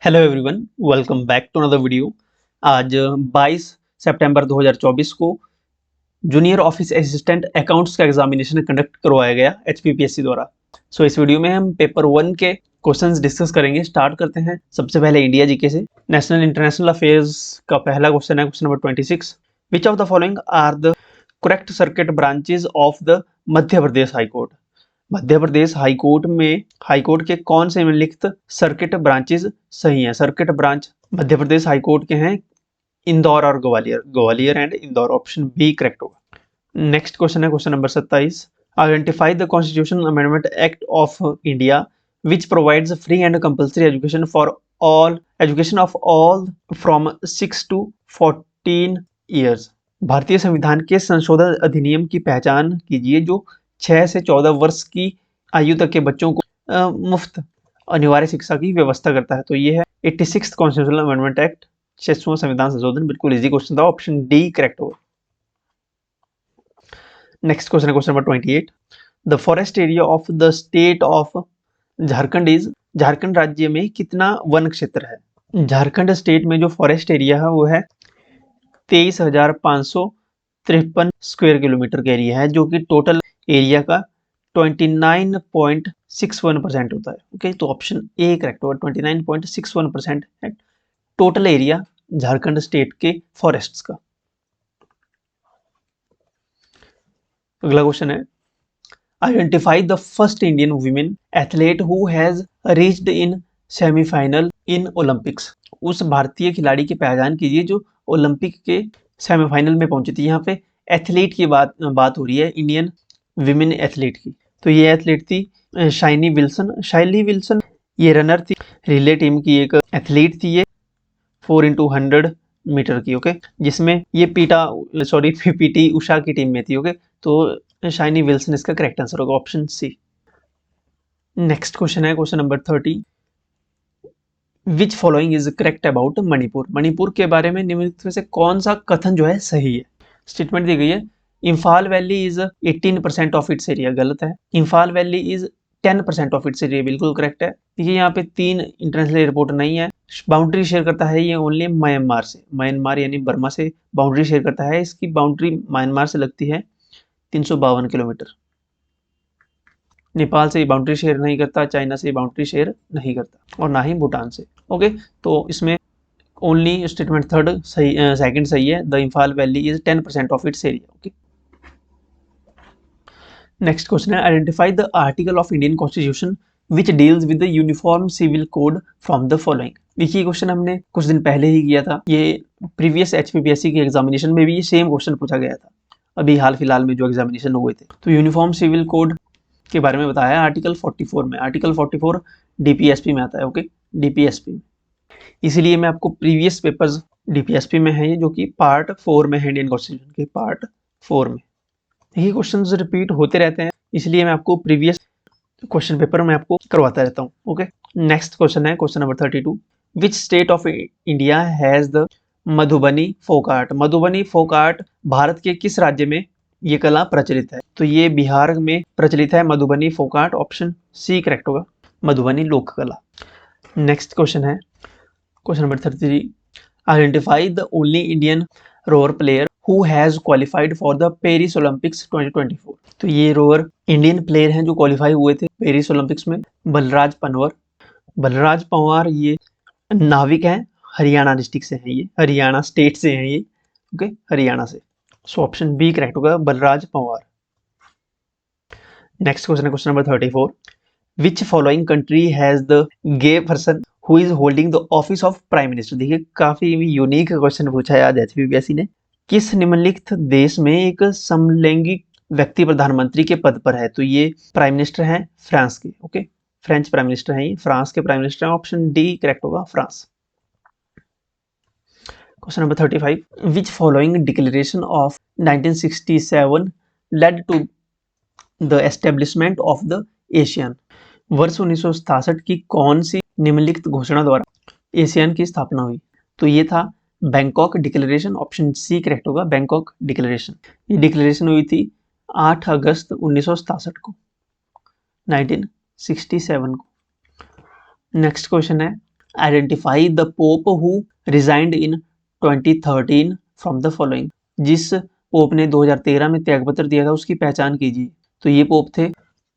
Hello everyone, welcome back to another video. आज 22 सितंबर 2024 को जूनियर ऑफिस असिस्टेंट अकाउंट्स का एग्जामिनेशन कंडक्ट करवाया गया एचपीपीएससी द्वारा। इस वीडियो में हम पेपर 1 के क्वेश्चंस डिस्कस करेंगे। स्टार्ट करते हैं सबसे पहले इंडिया जीके से। नेशनल इंटरनेशनल अफेयर्स का पहला क्वेश्चन है question number 26। Which of the following are the correct circuit branches of the Madhya Pradesh high court. Madhya Pradesh high court के कौन से निम्नलिखित सर्किट ब्रांचेस सही हैं? Circuit branch Madhya Pradesh high court के हैं इंदौर और Gwalior and Indore. Option B correct होगा। नेक्स्ट क्वेश्चन है question number 27। Identify the constitution amendment act of India which provides free and compulsory education for all from 6 to 14 years. भारतीय संविधान के संशोधन अधिनियम की पहचान कीजिए जो 6 से 14 वर्ष की आयु तक के बच्चों को मुफ्त अनिवार्य शिक्षा की व्यवस्था करता है। तो ये है 86th कॉन्स्टिट्यूशनल अमेंडमेंट एक्ट, 6वां संविधान संशोधन। बिल्कुल इजी क्वेश्चन था, ऑप्शन डी करेक्ट होगा। नेक्स्ट क्वेश्चन है question number 28। The forest area of the state of Jharkhand is. Jharkhand राज्य में कितना वन क्षेत्र है? झारखंड स्टेट में जो फॉरेस्ट एरिया है वो है 23,553 स्क्वायर किलोमीटर का एरिया है, जो कि टोटल एरिया का 29.61% होता है। ओके, तो ऑप्शन ए करेक्ट होगा। 29.61% है टोटल एरिया झारखंड स्टेट के फॉरेस्ट्स का। अगला क्वेश्चन है identify the first Indian women athlete who has reached in semifinal in Olympics. उस भारतीय खिलाड़ी की पहचान कीजिए जो ओलंपिक के सेमीफाइनल में पहुंची थी। यहाँ पे एथलीट की बात हो रही है, इंडियन विमेन एथलीट की। तो ये एथलीट थी शाइनी विल्सन। ये रनर थी, रिले टीम की एक एथलीट थी ये 4x100 मीटर की। ओके, जिसमें ये पीटी उषा की टीम में थी। ओके, तो शाइनी विल्सन इसका करेक्ट आंसर होगा, ऑप्शन सी। नेक्स्ट क्वेश्चन है question number 30। Which following is correct about Manipur. Manipur के बारे में निम्नलिखित में से कौन सा कथन जो है सही है? स्टेटमेंट दी गई है Imphal valley is 18% of its area, गलत है। Imphal valley is 10% of its area, बिल्कुल करेक्ट है। देखिए यहाँ पे 3 इंटरनेशनल एयरपोर्ट नहीं है। बाउंड्री शेयर करता है ये ओनली म्यांमार से, म्यांमार यानी बर्मा से बाउंड्री शेयर करता है। इसकी बाउंड्री म्यांमार से लगती है 352 किलोमीटर। नेपाल से बाउंड्री शेयर नहीं करता, चाइना से बाउंड्री शेयर नहीं करता, और ना ही भूटान से। ओके, तो इसमें ओनली स्टेटमेंट थर्ड सही, सेकंड सही है। The Imphal valley is 10% of its area. Okay, next question है identify the article of Indian constitution which deals with the uniform civil code from the following. देखिए क्वेश्चन हमने कुछ दिन पहले ही किया था, ये प्रीवियस एचपीपीएससी के एग्जामिनेशन में भी ये सेम क्वेश्चन पूछा गया था, अभी हाल फिलहाल में जो एग्जामिनेशन हुए थे। तो यूनिफॉर्म सिविल कोड के बारे में बताया आर्टिकल 44 में। आर्टिकल 44 डीपीएसपी में आता है। ओके, डीपीएसपी में, इसीलिए मैं आपको प्रीवियस पेपर्स डीपीएसपी में है, जो कि पार्ट 4 में है, इंडियन कॉन्स्टिट्यूशन के पार्ट 4 में। यही क्वेश्चंस रिपीट होते रहते हैं, इसलिए मैं आपको प्रीवियस क्वेश्चन पेपर में आपको करवाता रहता हूँ। ओके, नेक्स्ट क्वेश्चन है question number 32। Which state of India has the Madhubani folk art. Madhubani folk art Bharat के किस राज्य में ये कला प्रचलित है? तो ये बिहार में प्रचलित है Madhubani folk art, option C correct होगा, मधुबनी लोक कला। नेक्स्ट क्वेश्चन है question number 33। Identify the only Indian rower player who has qualified for the Paris Olympics 2024। तो ये रोअर इंडियन प्लेयर हैं जो क्वालिफाई हुए थे पेरिस ओलंपिक्स में। बलराज पंवार ये नाविक हैं, हरियाणा डिस्ट्रिक्ट से हैं, ये हरियाणा स्टेट से हैं ये। ओके, हरियाणा से। सो ऑप्शन बी करेक्ट होगा, बलराज पंवार। नेक्स्ट क्वेश्चन है question number 34। Which following country has the gay person who is holding the office of prime minister. देखिए काफी यूनिक क्वेश्चन पूछा है आज एचपीपीएससी ने। किस निम्नलिखित देश में एक समलैंगिक व्यक्ति प्रधानमंत्री के पद पर है? तो ये प्राइम मिनिस्टर हैं फ्रांस के। ओके, फ्रेंच प्राइम मिनिस्टर हैं ये, फ्रांस के प्राइम मिनिस्टर हैं, ऑप्शन डी करेक्ट होगा, France. Question number 35। Which following declaration of 1967 led to the establishment of the ASEAN. वर्ष 1967 की कौन सी निम्नलिखित घोषणा द्वारा एशियन की स्थापना हुई? तो ये था Bangkok declaration, option C correct होगा, बैंकॉक डिक्लेरेशन। ये डिक्लेरेशन हुई थी 8 अगस्त 1967 को, 1967 को। नेक्स्ट क्वेश्चन है identify the pope who resigned in 2013 from the following. जिस पोप ने 2013 में त्यागपत्र दिया था उसकी पहचान कीजिए। तो ये पोप थे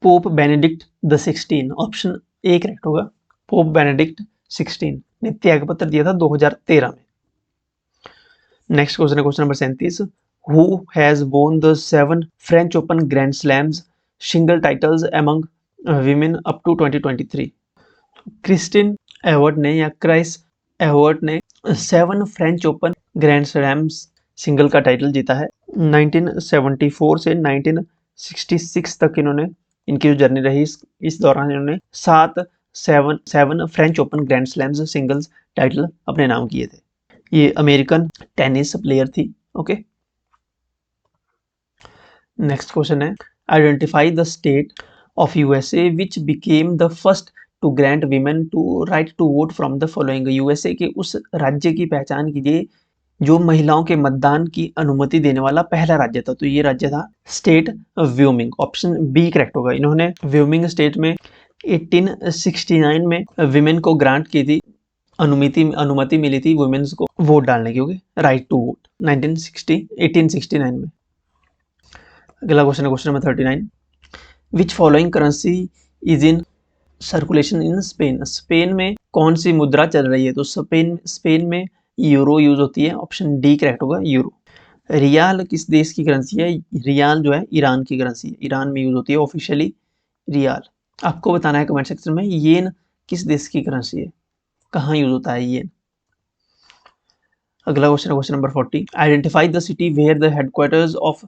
Pope Benedict the 16। Option A correct होगा। पोप बेनेडिक्ट 16 ने त्यागपत्र दिया था 2013 में। नेक्स्ट क्वेश्चन है question number 37। Who has won the 7 French Open grand slams single titles among women up to 2023। Christine Evert ने या क्राइस एवर्ट ने 7 French Open grand slams single का टाइटल जीता है। 1974 से 1966 तक इन्होंने, इनकी जो जर्नी रही इस दौरान इन्होंने 7 French Open grand slams singles title अपने नाम किए थे। ये अमेरिकन टेनिस प्लेयर थी। ओके, नेक्स्ट क्वेश्चन है identify the state of USA which became the first to grant women to right to vote from the following. USA के उस राज्य की पहचान कीजिए जो महिलाओं के मतदान की अनुमति देने वाला पहला राज्य था। तो ये राज्य था state Wyoming. Option B correct होगा। इन्होंने व्योमिंग स्टेट में 1869 में विमेन को ग्रांट की थी, अनुमति मिली थी वुमेन्स को वोट डालने की। ओके, राइट टू वोट 1869 में। अगला क्वेश्चन है question number 39। Which following currency is in circulation in Spain. Spain में कौन सी मुद्रा चल रही है। तो स्पेन में यूरो यूज होती है। ऑप्शन डी करेक्ट होगा, यूरो। रियाल किस देश की करेंसी है। रियाल जो है ईरान की करेंसी है, ईरान में यूज होती है ऑफिशियली रियाल। आपको बताना है कमेंट सेक्शन में येन किस देश की करेंसी है, कहाँ यूज होता है येन। अगला क्वेश्चन है question number 40। Identify the city where the headquarters of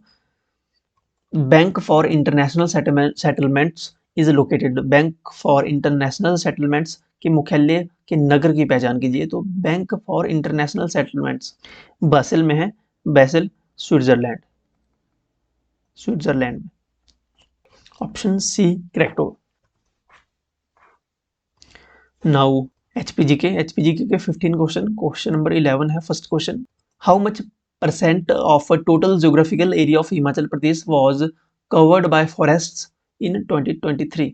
Bank for International Settlements is located. Bank for International Settlements के मुख्यालय के नगर की पहचान कीजिए। तो Bank for International Settlements Basel में है, बासेल स्विट्जरलैंड में। ऑप्शन सी करेक्ट हो। नाउ एचपीजी के 15 क्वेश्चन नंबर 11 है first question. How much % of total geographical area of Himachal Pradesh was covered by forests इन 2023।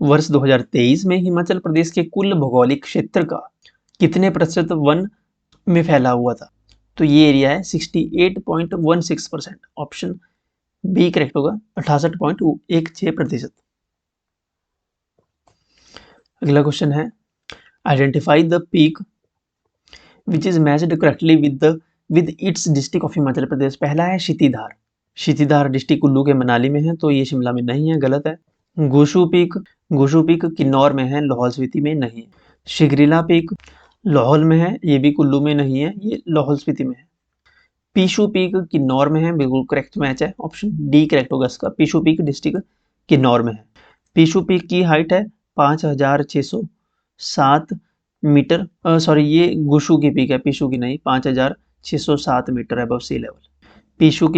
वर्ष 2023 में हिमाचल प्रदेश के कुल भौगोलिक क्षेत्र का कितने प्रतिशत वन में फैला हुआ था। तो ये एरिया है 68.16%। ऑप्शन बी करेक्ट होगा, 68.16%। अगला क्वेश्चन है identify the peak which is matched correctly with its district of Himachal Pradesh. पहला है क्षितिधार डिस्ट्रिक्ट कुल्लू के मनाली में है, तो ये शिमला में नहीं है, गलत है। गुशु पीक किन्नौर में है, लाहौल स्पीति में नहीं है। शिगरिला पीक लाहौल में है, ये भी कुल्लू में नहीं है, ये लाहौल स्पीति में है। पीशू पीक किन्नौर में है, बिल्कुल करेक्ट मैच है। ऑप्शन डी करेक्ट होगा इसका, पीशू पीक डिस्ट्रिक्ट किन्नौर में है। पीशू पीक की हाइट है 5607 मीटर। सॉरी, ये गुशु की पीक है, पीशू की नहीं। 5607 metre above sea level. Pishu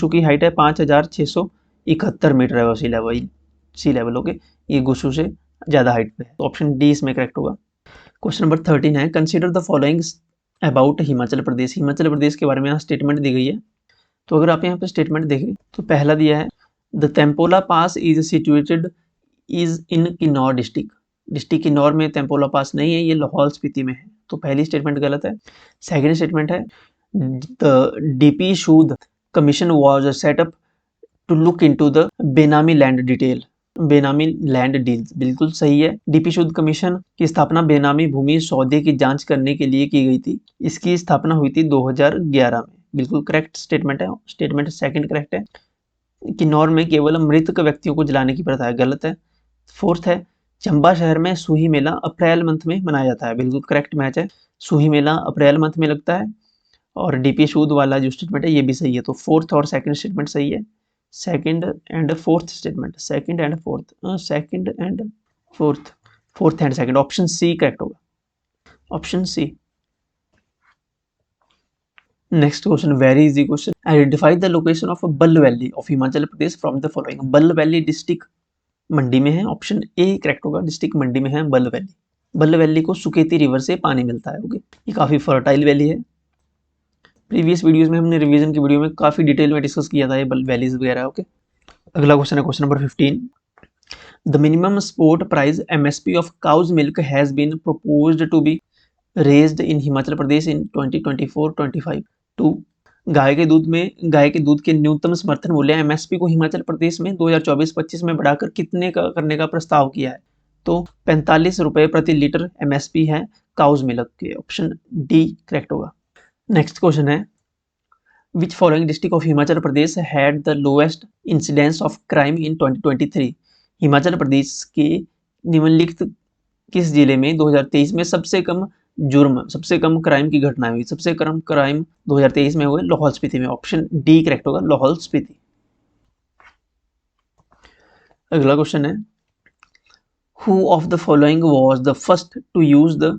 की हाइट है 5671 metre above sea level. Okay, ये गुशु से ज्यादा हाइट पे है। तो ऑप्शन डी इसमें करेक्ट होगा। क्वेश्चन नंबर 13 है consider the following about Himachal Pradesh. Himachal Pradesh के बारे में यहाँ स्टेटमेंट दी गई है। तो अगर आप यहाँ पे स्टेटमेंट देखें तो पहला दिया है the Tempola pass is situated is in Kinnaur district Kinnaur में तेम्पोला पास नहीं है, ये लाहौल स्पीति में है। तो पहली स्टेटमेंट गलत है। सेकेंड स्टेटमेंट है the DP Shood commission was set up to look into the benami land deals, बिल्कुल सही है। डीपी शूद कमीशन की स्थापना बेनामी भूमि सौदे की जांच करने के लिए की गई थी। इसकी स्थापना हुई थी 2011 में, बिल्कुल करेक्ट स्टेटमेंट है। स्टेटमेंट सेकंड करेक्ट है। किन्नौर में केवल मृतक व्यक्तियों को जलाने की प्रथा है, गलत है। फोर्थ है चंबा शहर में सूही मेला अप्रैल मंथ में मनाया जाता है, बिल्कुल करेक्ट मैच है। सूही मेला अप्रैल मंथ में लगता है। और डीपी शूद वाला जो स्टेटमेंट है ये भी सही है। तो फोर्थ और सेकंड स्टेटमेंट सही है। Second and fourth and second, option C correct होगा, option C. Next question very easy question. Identify the location of Balh valley of Himachal Pradesh from the following. Balh valley district Mandi में है, ऑप्शन ए करेक्ट होगा, district Mandi में है बल्ल valley. बल्ल valley को Suketi river से पानी मिलता है। ओके, ये काफी फर्टाइल वैली है। प्रीवियस वीडियोस में हमने रिवीजन की वीडियो में काफी डिटेल में डिस्कस किया था ये वैलीज वगैरह। ओके, अगला क्वेश्चन है question number 15। The minimum support price MSP of cow's milk has been proposed to be raised in Himachal Pradesh in 2024-25 to गाय के दूध के न्यूनतम समर्थन मूल्य MSP को हिमाचल प्रदेश में 2024-25 में बढ़ाकर कितने का करने का प्रस्ताव किया है? तो 45 रुपये प्रति लीटर MSP है काउज मिल्क के। ऑप्शन डी करेक्ट होगा। नेक्स्ट क्वेश्चन है, which following district of Himachal Pradesh had the lowest incidence of crime in 2023? Himachal Pradesh के निम्नलिखित किस जिले में 2023 में सबसे कम क्राइम की घटना हुई? सबसे कम क्राइम 2023 में हुए लाहौल स्पीति में। ऑप्शन डी करेक्ट होगा, लाहौल स्पीति। अगला क्वेश्चन है, who of the following was the first to use the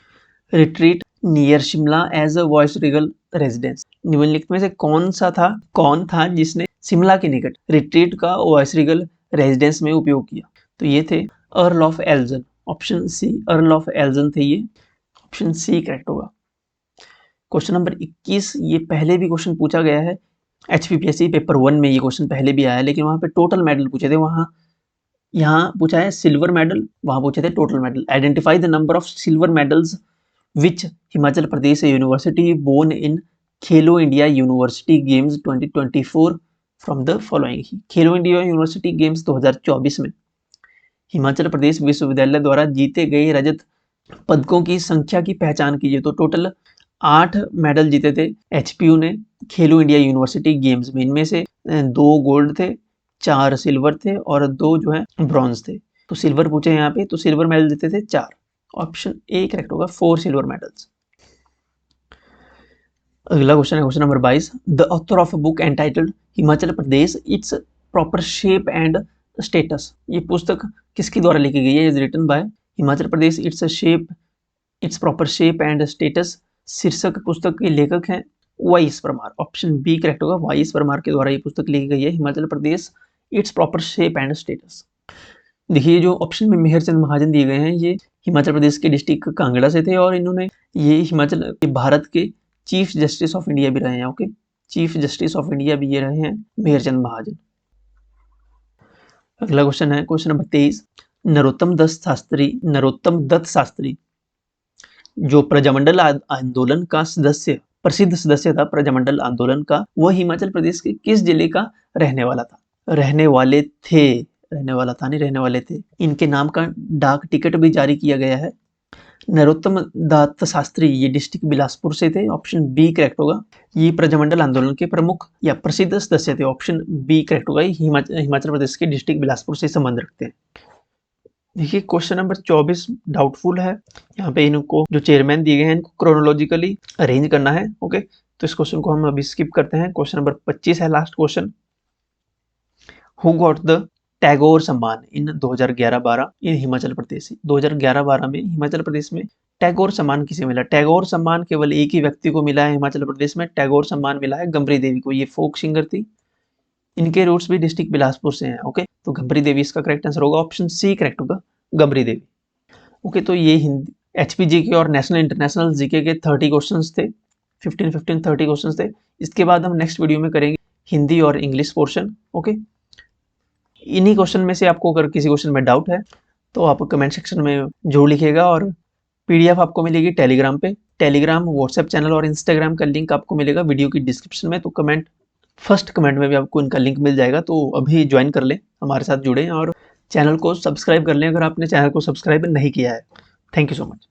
retreat near Shimla as a viceregal residence? निम्नलिखित में से कौन था जिसने शिमला के निकट रिट्रीट का वॉइसरेगल रेजिडेंस में उपयोग किया? तो ये थे Earl of Elgin. Option C Earl of Elgin थे ये। ऑप्शन सी करेक्ट होगा। क्वेश्चन नंबर 21, ये पहले भी क्वेश्चन पूछा गया है HPPSC पेपर 1 में। ये क्वेश्चन पहले भी आया है, लेकिन वहाँ पे टोटल मेडल पूछे थे। यहाँ पूछा है सिल्वर मेडल, वहाँ पूछे थे total medal. Identify the number of silver medals which Himachal Pradesh university won in Khelo India university games 2024 from the following. Khelo India university games 2024 में हिमाचल प्रदेश विश्वविद्यालय द्वारा जीते गए रजत पदकों की संख्या की पहचान कीजिए। तो टोटल 8 मेडल जीते थे HPU ने खेलो इंडिया यूनिवर्सिटी गेम्स में। इनमें से 2 गोल्ड थे, 4 सिल्वर थे और 2 जो है ब्रॉन्ज थे। तो सिल्वर पूछे यहाँ पे, तो सिल्वर मेडल जीते थे 4। ऑप्शन ए करेक्ट होगा, 4 सिल्वर मेडल्स। अगला क्वेश्चन है question number 22, the author of a book entitled Himachal Pradesh its proper shape and status. ये पुस्तक किसके द्वारा लिखी गई है? Is written by Himachal Pradesh its proper shape and status. शीर्षक पुस्तक के लेखक हैं YS Parmar. Option B correct होगा, वाईएस परमार के द्वारा ये पुस्तक लिखी गई है, Himachal Pradesh its proper shape and status. देखिए जो ऑप्शन में मेहरचंद महाजन दिए गए हैं, ये हिमाचल प्रदेश के डिस्ट्रिक्ट कांगड़ा से थे और इन्होंने ये भारत के चीफ जस्टिस ऑफ इंडिया भी रहे हैं। Okay, chief justice of India भी ये रहे हैं मेहरचंद महाजन। अगला क्वेश्चन है क्वेश्चन नंबर 23, नरोत्तम दत्त शास्त्री जो प्रजामंडल आंदोलन का प्रसिद्ध सदस्य था प्रजामंडल आंदोलन का, वह हिमाचल प्रदेश के किस जिले का रहने वाले थे। इनके नाम का डाक टिकट भी जारी किया गया है। नरोत्तम दत्त शास्त्री ये डिस्ट्रिक्ट बिलासपुर से थे। ऑप्शन बी करेक्ट होगा। ये प्रजामंडल आंदोलन के प्रमुख या प्रसिद्ध सदस्य थे। ऑप्शन बी करेक्ट होगा। हिमाचल प्रदेश के डिस्ट्रिक्ट बिलासपुर से संबंध रखते हैं। देखिए क्वेश्चन नंबर 24 डाउटफुल है। यहाँ पे इनको जो चेयरमैन दिए गए हैं इनको क्रोनोलॉजिकली अरेंज करना है। ओके, तो इस क्वेश्चन को हम अभी स्किप करते हैं। क्वेश्चन नंबर 25 है last question, who got the Tagore सम्मान इन 2011-12 इन हिमाचल प्रदेश। 2011-12 में हिमाचल प्रदेश में टैगोर सम्मान किसे मिला? टैगोर सम्मान केवल एक ही व्यक्ति को मिला है हिमाचल प्रदेश में। टैगोर सम्मान मिला है गंभरी देवी को। ये फोक सिंगर थी, इनके रूट्स भी डिस्ट्रिक्ट बिलासपुर से हैं। ओके, तो गंभरी देवी इसका करेक्ट आंसर होगा। ऑप्शन सी करेक्ट होगा, गंभरी देवी। ओके, तो ये हिंदी HPGK और नेशनल इंटरनेशनल जीके के 30 क्वेश्चंस थे। 15 30 क्वेश्चंस थे। इसके बाद हम नेक्स्ट वीडियो में करेंगे हिंदी और इंग्लिश पोर्शन। ओके, इन्हीं क्वेश्चन में से आपको अगर किसी क्वेश्चन में डाउट है तो आप कमेंट सेक्शन में जरूर लिखिएगा और PDF आपको मिलेगी टेलीग्राम पे। टेलीग्राम, व्हाट्सएप चैनल और इंस्टाग्राम का लिंक आपको मिलेगा वीडियो की डिस्क्रिप्शन में। तो फर्स्ट कमेंट में भी आपको इनका लिंक मिल जाएगा। तो अभी ज्वाइन कर लें, हमारे साथ जुड़ें और चैनल को सब्सक्राइब कर लें अगर आपने चैनल को सब्सक्राइब नहीं किया है। Thank you so much.